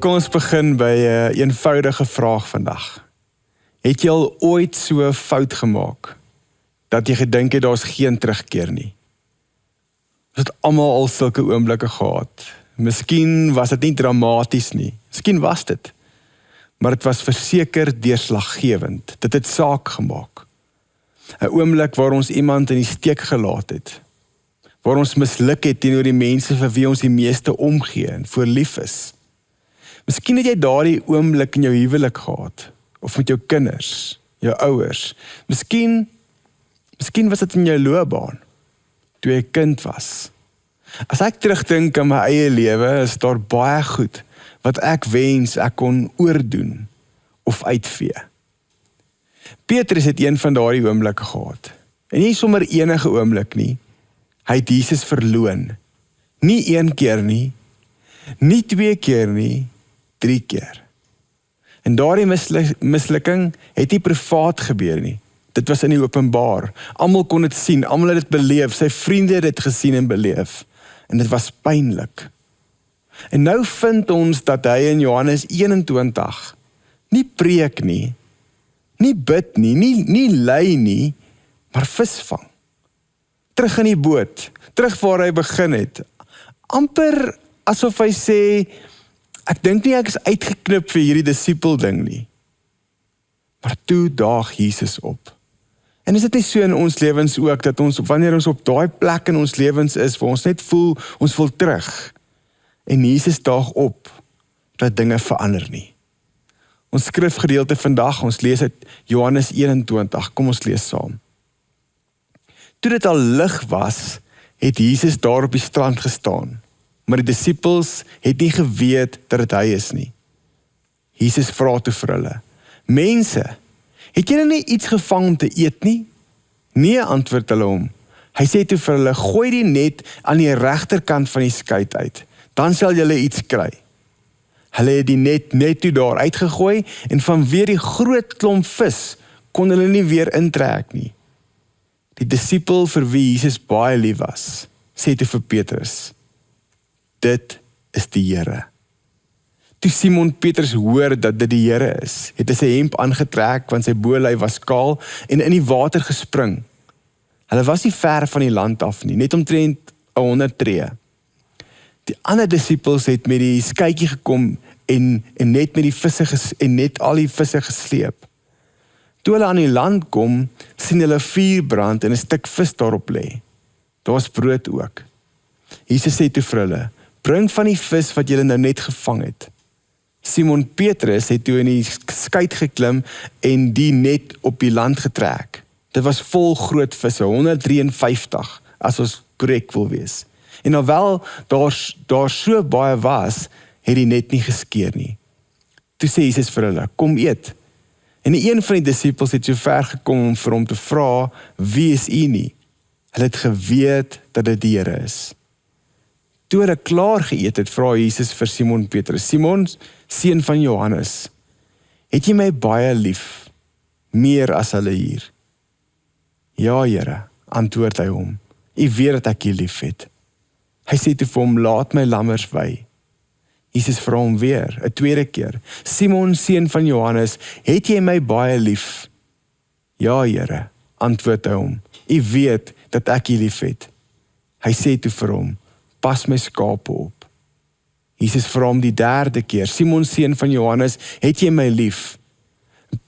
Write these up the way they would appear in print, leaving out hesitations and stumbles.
Kom ons begin by 'n eenvoudige vraag vandag. Het jy al ooit so 'n fout gemaak, dat jy gedink het daar's geen terugkeer nie? Ons het almal al sulke oomblikke gehad. Miskien was dit nie dramaties nie, miskien was dit, maar dit was verseker deurslaggewend. Dit het saak gemaak. 'n Oomblik waar ons iemand in die steek gelaat het, waar ons misluk het teenoor die mense vir wie ons die meeste omgee en voor lief is. Miskien het jy daardie oomblik in jou huwelik gehad, of met jou kinders, jou ouers. Miskien was dit in jou loopbaan, toe jy 'n kind was. As ek terugdink aan my eie lewe, is daar baie goed wat ek wens ek kon oordoen of uitvee. Petrus het een van daardie oomblikke gehad. En nie sommer enige oomblik nie. Hy het Jesus verloon. Nie 1 keer nie, nie 2 keer nie, 3 keer. En daardie mislukking het nie privaat gebeur nie. Dit was in die openbaar. Almal kon dit sien, almal het dit beleef, sy vriende het dit gesien en beleef. En dit was pynlik. En nou vind ons dat hy in Johannes 21 nie preek nie, nie bid nie, nie lei nie, maar vis vang. Terug in die boot, terug waar hy begin het. Amper asof hy sê, ek dink nie ek is uitgeknip vir hierdie disipel ding nie. Maar toe daag Jesus op. En is dit nie so in ons lewens ook, dat ons, wanneer ons op daai plek in ons lewens is, waar ons net voel, ons wil terug. En Jesus daag op, dat dinge verander nie. Ons skrifgedeelte vandag, ons lees uit Johannes 21, kom ons lees saam. Toe dit al lig was, het Jesus daar op die strand gestaan, maar die disippels het nie geweet dat dit hy is nie. Jesus vra toe vir hulle, mense, het julle nie iets gevang om te eet nie? Nee, antwoord hulle hom. Hy sê toe vir hulle, gooi die net aan die regterkant van die skei uit, dan sal julle iets kry. Hulle het die net toe daar uitgegooi, en vanweer die groot klomp vis, kon hulle nie weer intrek nie. Die disipel vir wie Jesus baie lief was, sê toe vir Petrus, dit is die Here. Toe Simon Petrus hoor dat dit die Here is, het hy sy hemp aangetrek, want sy bolyf was kaal, en in die water gespring. Hulle was nie ver van die land af nie, net omtrent 100 tree. Die ander disipels het met die skytjie gekom, en net met die visse en net al die visse gesleep. Toe hulle aan die land kom, sien hulle vuur brand en 'n stuk vis daarop lê. Daar was brood ook. Jesus sê toe vir hulle, bring van die vis wat julle nou net gevang het. Simon Petrus het toe in die skei geklim en die net op die land getrek. Dit was vol groot visse, 153, as ons korrek wil wees. En alhoewel daar so baie was, het die net nie geskeur nie. Toe sê Jesus vir hulle, kom eet. En een van die disipels het so ver gekom om vir hom te vra, wie is u nie? Hulle het geweet dat dit die Here is. Toe hulle klaar geëet het, vra Jesus vir Simon Petrus, Simon, seun van Johannes, het jy my baie lief, meer as hulle hier? Ja, Here, antwoord hy hom, u weet dat ek u lief het. Hy sê toe vir hom, laat my lammers wei. Jesus vra hom weer, 'n tweede keer, Simon, seun van Johannes, het jy my baie lief? Ja, Here, antwoord hy hom, u weet dat ek u lief het. Hy sê toe vir hom, pas my skape op. Jesus vra hom die derde keer, Simon, seun van Johannes, het jy my lief?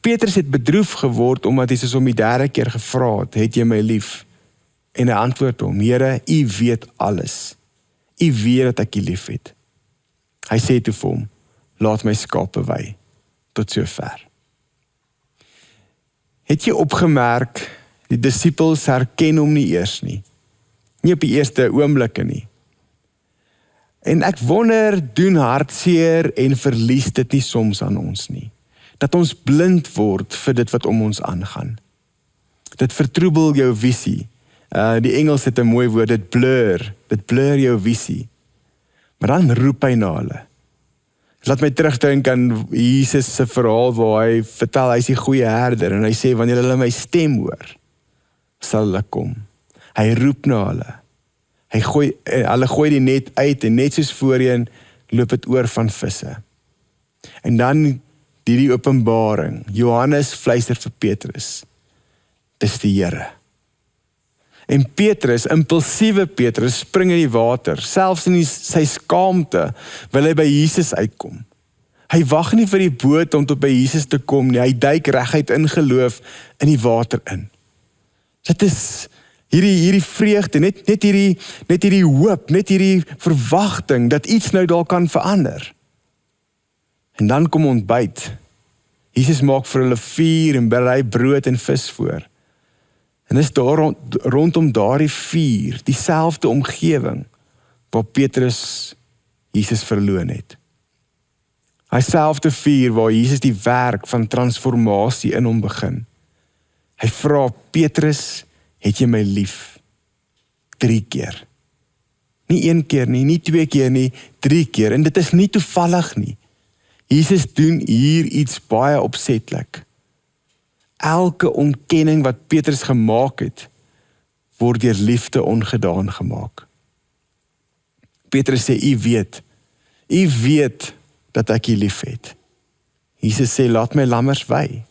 Petrus het bedroef geword, omdat hy soos om die derde keer gevra het jy my lief? En hy antwoord hom, Here, u weet alles. U weet dat ek u lief het. Hy sê toe vir hom, laat my skape wei, tot sover. Het jy opgemerk, die disipels herken hom nie eers nie. Nie op die eerste oomblikke nie. En ek wonder, doen hartseer en verlies dit nie soms aan ons nie. Dat ons blind word vir dit wat om ons aangaan. Dit vertroebel jou visie. Die Engels het 'n mooi woord, dit blur jou visie. Maar dan roep hy na hulle. Laat my terugdink aan Jesus se verhaal waar hy vertel, hy is die goeie herder en hy sê, wanneer hulle my stem hoor, sal hulle kom. Hy roep na hulle. Hulle gooi die net uit en net soos voorheen loop dit oor van visse. En dan die openbaring. Johannes fluister vir Petrus. Dis die Here. En Petrus, impulsiewe Petrus, spring in die water. Selfs in sy skaamte wil hy by Jesus uitkom. Hy wag nie vir die boot om tot by Jesus te kom nie. Hy duik reguit in geloof in die water in. Dit is hierdie vreugde, net hierdie hoop, net hierdie verwagting dat iets nou daar kan verander. En dan kom ontbyt. Jesus maak vir hulle vuur en berei brood en vis voor. En dis daar rondom daardie vuur, dieselfde omgewing waar Petrus Jesus verloon het. Hy selfde vuur waar Jesus die werk van transformasie in hom begin. Hy vra, Petrus, het jy my lief? 3 keer. Nie 1 keer nie, nie 2 keer nie, 3 keer. En dit is nie toevallig nie. Jesus doen hier iets baie opsetlik. Elke ontkenning wat Petrus gemaak het, word deur liefde ongedaan gemaak. Petrus sê, u weet dat ek u lief het. Jesus sê, laat my lammers wei.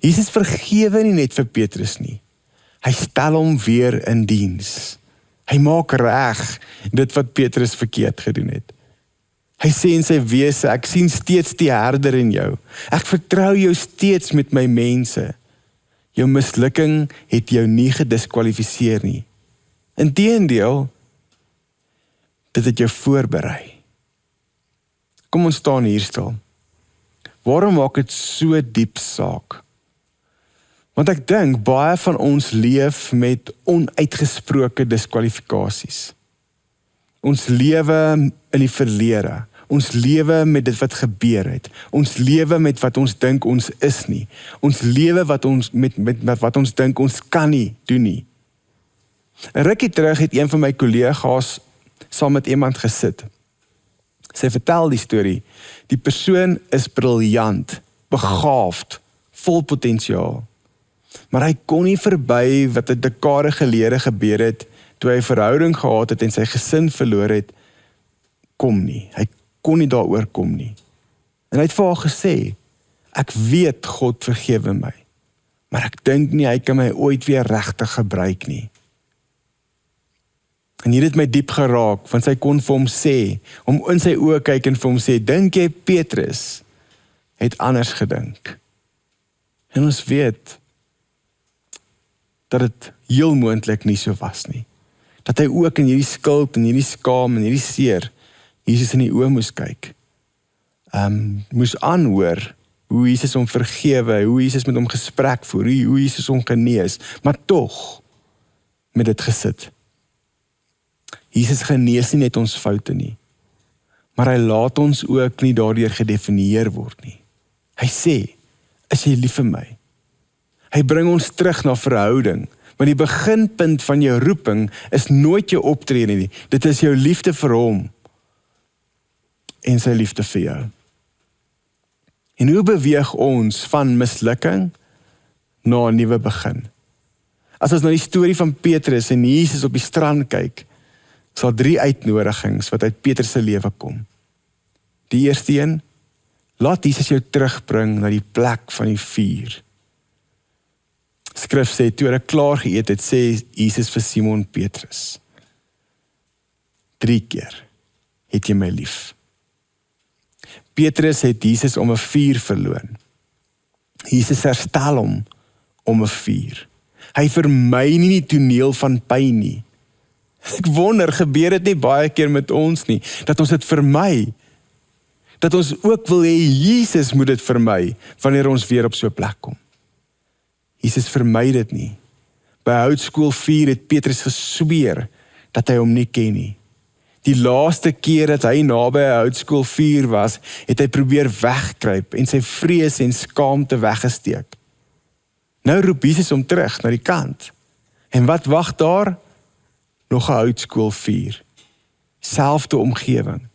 Jesus vergewe nie net vir Petrus nie. Hy stel hom weer in diens. Hy maak reg dit wat Petrus verkeerd gedoen het. Hy sê in sy wese, ek sien steeds die herder in jou. Ek vertrou jou steeds met my mense. Jou mislukking het jou nie gediskwalifiseer nie. Inteendeel, dit het jou voorberei. Kom ons staan hier stil. Waarom maak dit so diep saak? Want ek dink, baie van ons leef met onuitgesproke diskwalifikasies. Ons lewe in die verlede. Ons lewe met dit wat gebeur het. Ons lewe met wat ons dink ons is nie. ons lewe met wat ons dink ons kan nie doen nie. 'n rukkie terug het een van my kollega's saam met iemand gesit. Sy vertel die storie. Die persoon is briljant, begaafd, vol potensiaal. Maar hy kon nie verby wat 'n dekade gelede gebeur het, toe hy 'n verhouding gehad het en sy gesin verloor het, kom nie. Hy kon nie daaroor kom nie. En hy het vir haar gesê, ek weet God vergewe my, maar ek dink nie hy kan my ooit weer regtig gebruik nie. En hier het my diep geraak, want sy kon vir hom sê, om in sy oë kyk en vir hom sê, dink jy Petrus het anders gedink? En ons weet, dat het heel moontlik nie so was nie. Dat hy ook in hierdie skuld, en hierdie skaam, en hierdie seer, Jesus in die oë moes kyk. Moes aanhoor, hoe Jesus hom vergewe, hoe Jesus met hom gesprek voer, hoe Jesus hom genees, maar tog, met dit gesit. Jesus genees nie net ons foute nie, maar hy laat ons ook nie daardeur gedefinieer word nie. Hy sê, is jy lief vir my? Hy bring ons terug na verhouding, want die beginpunt van jou roeping is nooit jou optrede nie. Dit is jou liefde vir hom en sy liefde vir jou. En hoe beweeg ons van mislukking na 'n nuwe begin? As ons na die storie van Petrus en Jesus op die strand kyk, sal 3 uitnodigings wat uit Petrus se lewe kom. Die eerste een, laat Jesus jou terugbring na die plek van die vuur. Skrif sê, toe hulle klaar geëet het, sê Jesus vir Simon Petrus, 3 keer het jy my lief. Petrus het Jesus om 'n vuur verloon. Jesus herstel hom om 'n vuur. Hy vermy nie die toneel van pyn nie. Ek wonder, gebeur dit nie baie keer met ons nie, dat ons dit vermy, dat ons ook wil hê Jesus moet dit vermy, wanneer ons weer op so 'n plek kom. Jesus vermy dit nie. By Houtskool 4 het Petrus gesweer, dat hy hom nie ken nie. Die laaste keer dat hy naby Houtskool 4 was, het hy probeer wegkruip en sy vrees en skaamte weggesteek. Nou roep Jesus hom terug na die kant. En wat wag daar? Nog 'n Houtskool 4. Selfde omgewing,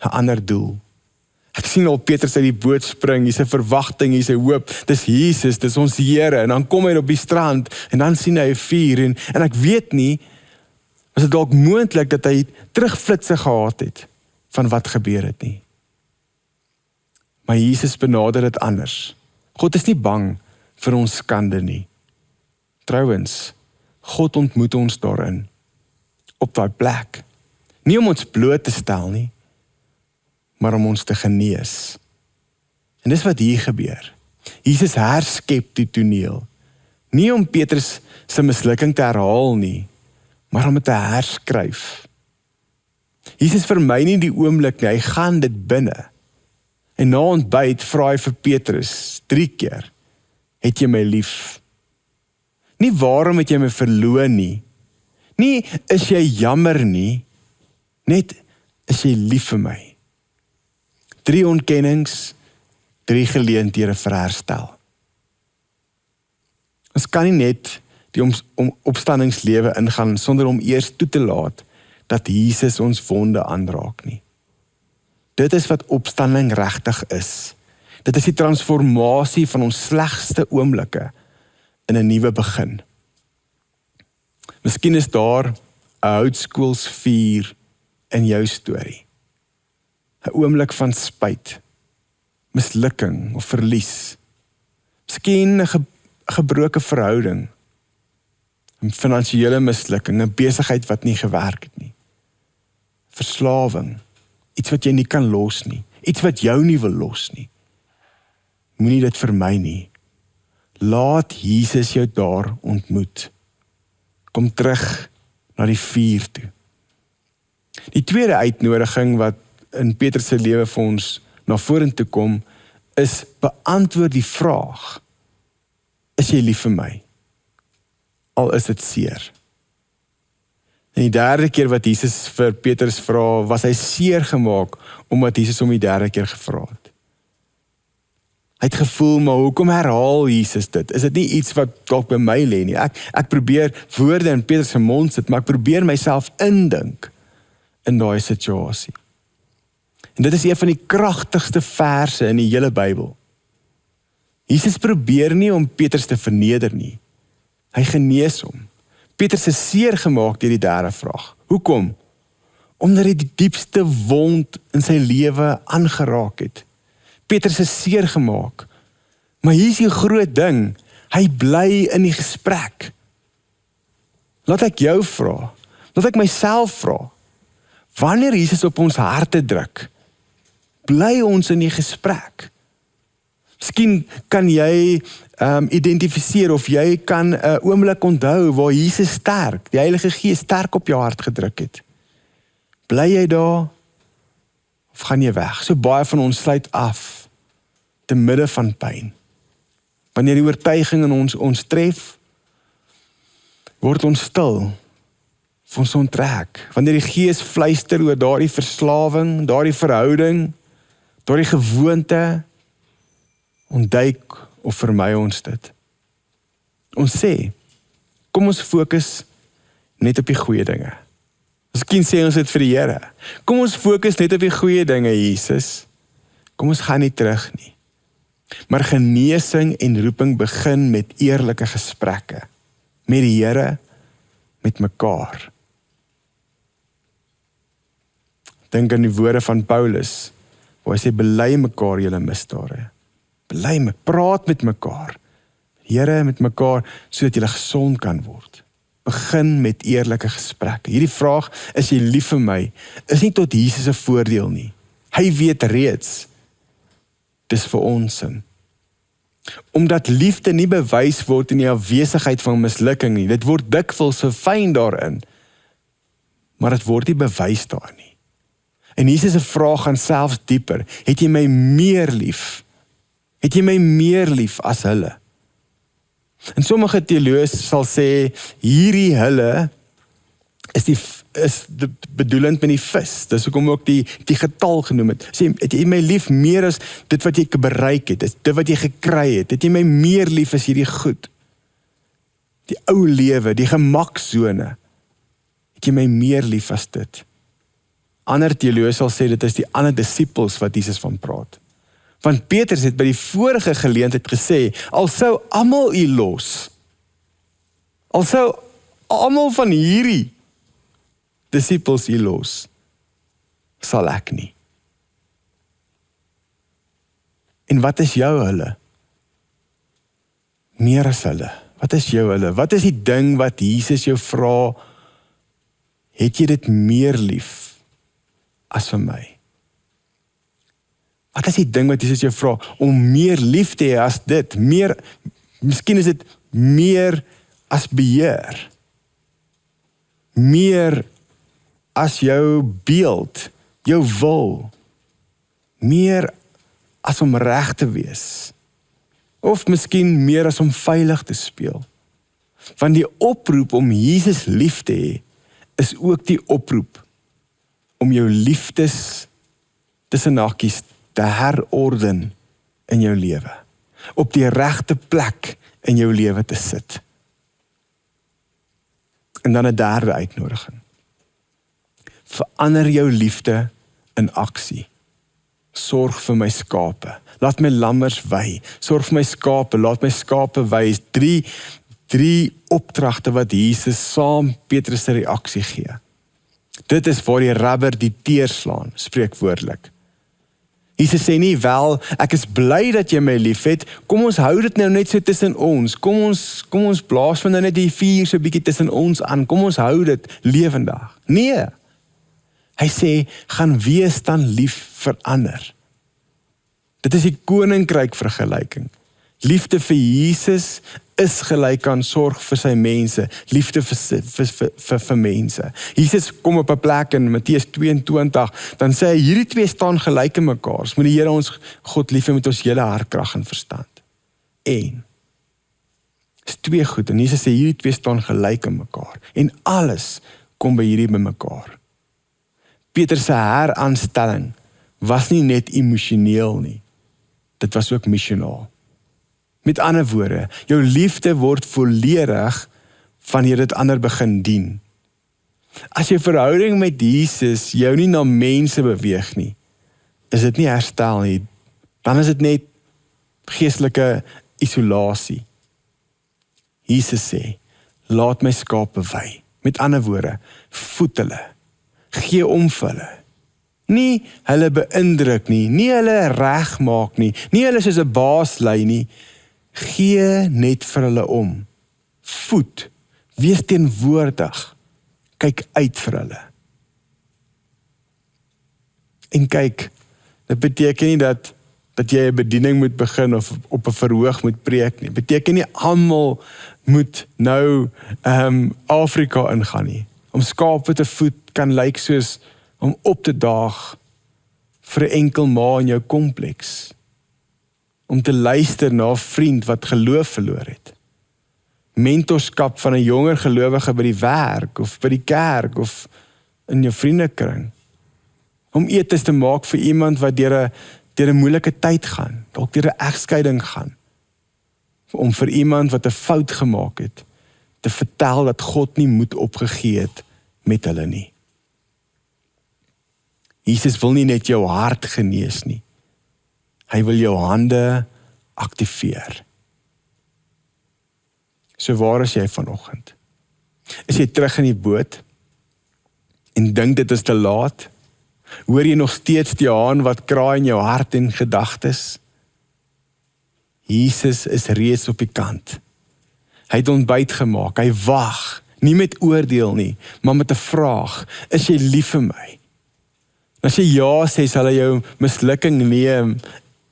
'n ander doel. Ek sien al Petrus uit die boot spring, hier's 'n verwagting, hier's 'n hoop, dis Jesus, dis ons Here, en dan kom hy op die strand, en dan sien hy 'n vuur, en ek weet nie, was dit dalk moontlik dat hy terugflitse gehad het, van wat gebeur het nie. Maar Jesus benader dit anders. God is nie bang vir ons skande nie. Trouwens, God ontmoet ons daarin, op daai plek. Nie om ons bloot te stel nie, maar om ons te genees. En dis wat hier gebeur. Jesus herskep die toneel. Nie om Petrus se mislukking te herhaal nie, maar om dit te herskryf. Jesus vermy nie die oomblik nie, hy gaan dit binne. En na ontbyt vra hy vir Petrus 3 keer, het jy my lief? Nie waarom het jy my verloon nie, nie is jy jammer nie, net is jy lief vir my. 3 ontkennings, 3 geleenthede vir herstel. Ons kan nie net die opstandingslewe ingaan sonder om eers toe te laat dat Jesus ons wonde aanraak nie. Dit is wat opstanding regtig is. Dit is die transformasie van ons slegste oomblikke in 'n nuwe begin. Miskien is daar 'n houtskoolsvuur in jou storie. 'n Oomblik van spyt, mislukking of verlies. Miskien 'n gebroke verhouding, 'n finansiële mislukking, 'n besigheid wat nie gewerk het nie. Verslawing, iets wat jy nie kan los nie, iets wat jou nie wil los nie. Moenie dit vermy nie. Laat Jesus jou daar ontmoet. Kom terug na die vuur toe. Die tweede uitnodiging wat in Petrus se lewe vir ons na vorentoe kom, is beantwoord die vraag, is jy lief vir my? Al is dit seer. En die derde keer wat Jesus vir Petrus vra, was hy seer gemaak, omdat Jesus hom die derde keer gevra het. Hy het gevoel, maar hoekom herhaal Jesus dit? Is dit nie iets wat dalk by my lê nie? Ek probeer woorde in Petrus se mond sit, maar ek probeer myself indink in daai situasie. En dit is een van die kragtigste verse in die hele Bybel. Jesus probeer nie om Petrus te verneder nie. Hy genees hom. Petrus is seer gemaak deur die derde vraag. Hoekom? Omdat hy die diepste wond in sy lewe aangeraak het. Petrus is seer gemaak. Maar hier is die groot ding. Hy bly in die gesprek. Laat ek jou vra. Laat ek myself vra. Wanneer Jesus op ons harte druk, bly ons in die gesprek. Miskien kan jy identifiseer of jy kan 'n oomblik onthou waar Jesus sterk, die Heilige Gees sterk op jou hart gedruk het. Bly jy daar of gaan jy weg? So baie van ons sluit af te midde van pyn. Wanneer die oortuiging in ons tref, word ons stil, ons onttrek. Wanneer die Gees fluister oor daardie verslawing, daardie verhouding, daardie gewoonte, ontduik of vermy ons dit. Ons sê, kom ons fokus net op die goeie dinge. Miskien sê ons dit vir die Here. Kom ons fokus net op die goeie dinge, Jesus. Kom ons gaan nie terug nie. Maar genesing en roeping begin met eerlike gesprekke. Met die Here, met mekaar. Dink aan die woorde van Paulus, waar hy sê, bely mekaar julle misdade. Bely, praat met mekaar. Here met mekaar, sodat julle gesond kan word. Begin met eerlike gesprekke. Hierdie vraag, is jy lief vir my, is nie tot Jesus se voordeel nie. Hy weet reeds, dis vir ons sin. Omdat liefde nie bewys word in die afwesigheid van mislukking nie, dit word dikwels verfyn daarin, maar dit word nie bewys daar nie. En Jesus se vraag gaan selfs dieper, het jy my meer lief? Het jy my meer lief as hulle? En sommige teoloë sal sê, hierdie hulle is bedoelend met die vis. Dis hoekom ook die getal genoem het. Sê, het jy my lief meer as dit wat jy bereik het, dit wat jy gekry het, het jy my meer lief as hierdie goed? Die ou lewe, die gemaksone, het jy my meer lief as dit? Ander teoloë sal sê, dit is die ander disippels wat Jesus van praat. Want Petrus het by die vorige geleentheid gesê, al sou almal u los, al sou almal van hierdie disippels u los, sal ek nie. En wat is jou hulle? Meer as hulle. Wat is jou hulle? Wat is die ding wat Jesus jou vra, het jy dit meer lief as vir my? Wat is die ding wat Jesus jou vra, om meer lief te hê as dit? Meer, miskien is dit meer as beheer. Meer as jou beeld, jou wil. Meer as om reg te wees. Of miskien meer as om veilig te speel. Want die oproep om Jesus lief te hê, is ook die oproep om jou liefdes tussen hakies te herorden in jou lewe. Op die regte plek in jou lewe te sit. En dan 'n derde uitnodiging. Verander jou liefde in aksie. Sorg vir my skape. Laat my lammers wei. Sorg vir my skape. Laat my skape wei. Drie opdragte wat Jesus saam Petrus se reaksie gee. Dit is waar die rubber die teer slaan, spreekwoordelik. Jesus sê nie, wel, ek is bly dat jy my lief het, kom ons hou dit nou net so tussen ons, kom ons blaas van nou net die vuur so bietjie tussen ons aan, kom ons hou dit lewendig. Nee, hy sê, gaan wees dan lief vir ander. Dit is die koninkryk vergelyking. Liefde vir Jesus is gelyk aan sorg vir sy mense, liefde vir mense. Jesus kom op 'n plek in Matteus 22, dan sê hy, hierdie twee staan gelyk in mekaar. Ons moet die Here ons God lief hê met ons hele hart, krag en verstand. Is twee goed, en Jesus sê, hierdie twee staan gelyk in mekaar. En alles kom by hierdie by mekaar. Petrus se heraanstelling was nie net emosioneel nie, dit was ook missionaal. Met ander woorde, jou liefde word volledig wanneer dit ander begin dien. As jou verhouding met Jesus jou nie na mense beweeg nie, is dit nie herstel nie, dan is dit net geestelike isolasie. Jesus sê, laat my skape wei. Met ander woorde, voed hulle, gee om vir hulle. Nie hulle beïndruk nie, nie hulle reg maak nie, nie hulle soos 'n baas lei nie, gee net vir hulle om. Voed, wees teenwoordig, kyk uit vir hulle. En kyk, dit beteken nie dat jy 'n bediening moet begin of op 'n verhoog moet preek nie. Beteken nie almal moet nou Afrika ingaan nie. Om skape te voed kan lyk soos om op te daag vir 'n enkel ma in jou kompleks. Om te luister na 'n vriend wat geloof verloor het. Mentorskap van 'n jonger gelowige by die werk of by die kerk of in jou vriendekring. Om etes te maak vir iemand wat deur 'n moeilike tyd gaan, dalk deur 'n egskeiding gaan. Om vir iemand wat 'n fout gemaak het, te vertel dat God nie moed opgegee het met hulle nie. Jesus wil nie net jou hart genees nie. Hy wil jou hande aktiveer. So waar is jy vanoggend? Is jy terug in die boot? En dink dit is te laat? Hoor jy nog steeds die haan wat kraai in jou hart en gedagtes? Jesus is reeds op die kant. Hy het ontbyt gemaak, hy wag, nie met oordeel nie, maar met 'n vraag, is jy lief vir my? As jy ja sê, sal hy jou mislukking neem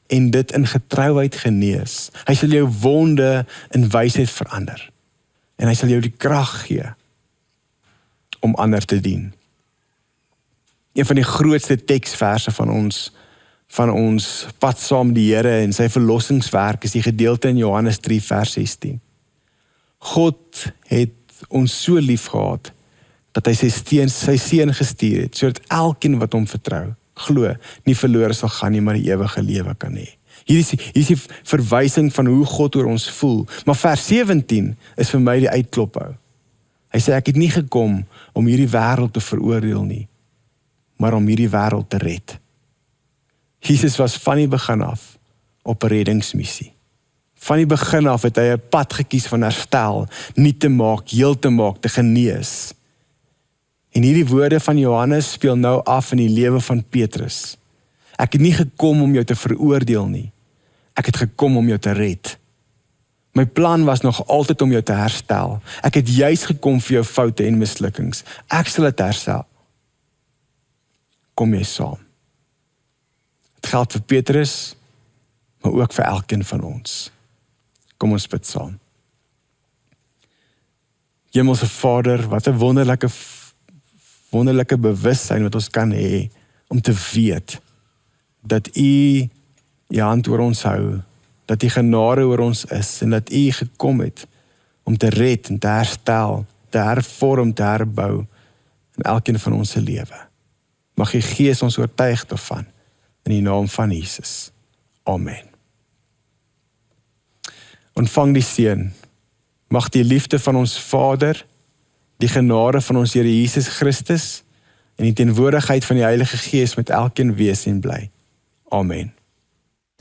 en dit in getrouheid genees. Hy sal jou wonde in wysheid verander. En hy sal jou die krag gee om ander te dien. Een van die grootste teksverse van ons pad saam die Here en sy verlossingswerk is die gedeelte in Johannes 3 vers 16. God het ons so lief gehad dat hy sy seun gestuur het, sodat elkeen wat hom vertrou, glo, nie verlore sal gaan nie, maar die ewige lewe kan hê. Hier is die verwysing van hoe God oor ons voel. Maar vers 17 is vir my die uitklophou. Hy sê, ek het nie gekom om hierdie wêreld te veroordeel nie, maar om hierdie wêreld te red. Jesus was van die begin af op 'n reddingsmissie. Van die begin af het hy 'n pad gekies van herstel, nuut te maak, heel te maak, te genees. En hierdie woorde van Johannes speel nou af in die lewe van Petrus. Ek het nie gekom om jou te veroordeel nie, Ek het gekom om jou te red. My plan was nog altyd om jou te herstel. Ek het juis gekom vir jou foute en mislukkings. Ek sal dit herstel. Kom jy saam. Dit geld vir Petrus, maar ook vir elkeen van ons. Kom ons bid saam. Hemelse Vader, wat 'n wonderlike bewussyn wat ons kan hê, om te weet, dat U die hand oor ons hou, dat die genade oor ons is, en dat U gekom het, om te red en te herstel, te hervorm, te herbou, in elkeen van ons se lewe. Mag U Gees ons oortuig daarvan, in die naam van Jesus. Amen. Ontvang die seën. Mag die liefde van ons Vader, die genade van ons Here Jesus Christus, en die teenwoordigheid van die Heilige Gees met elkeen wees en bly. Amen.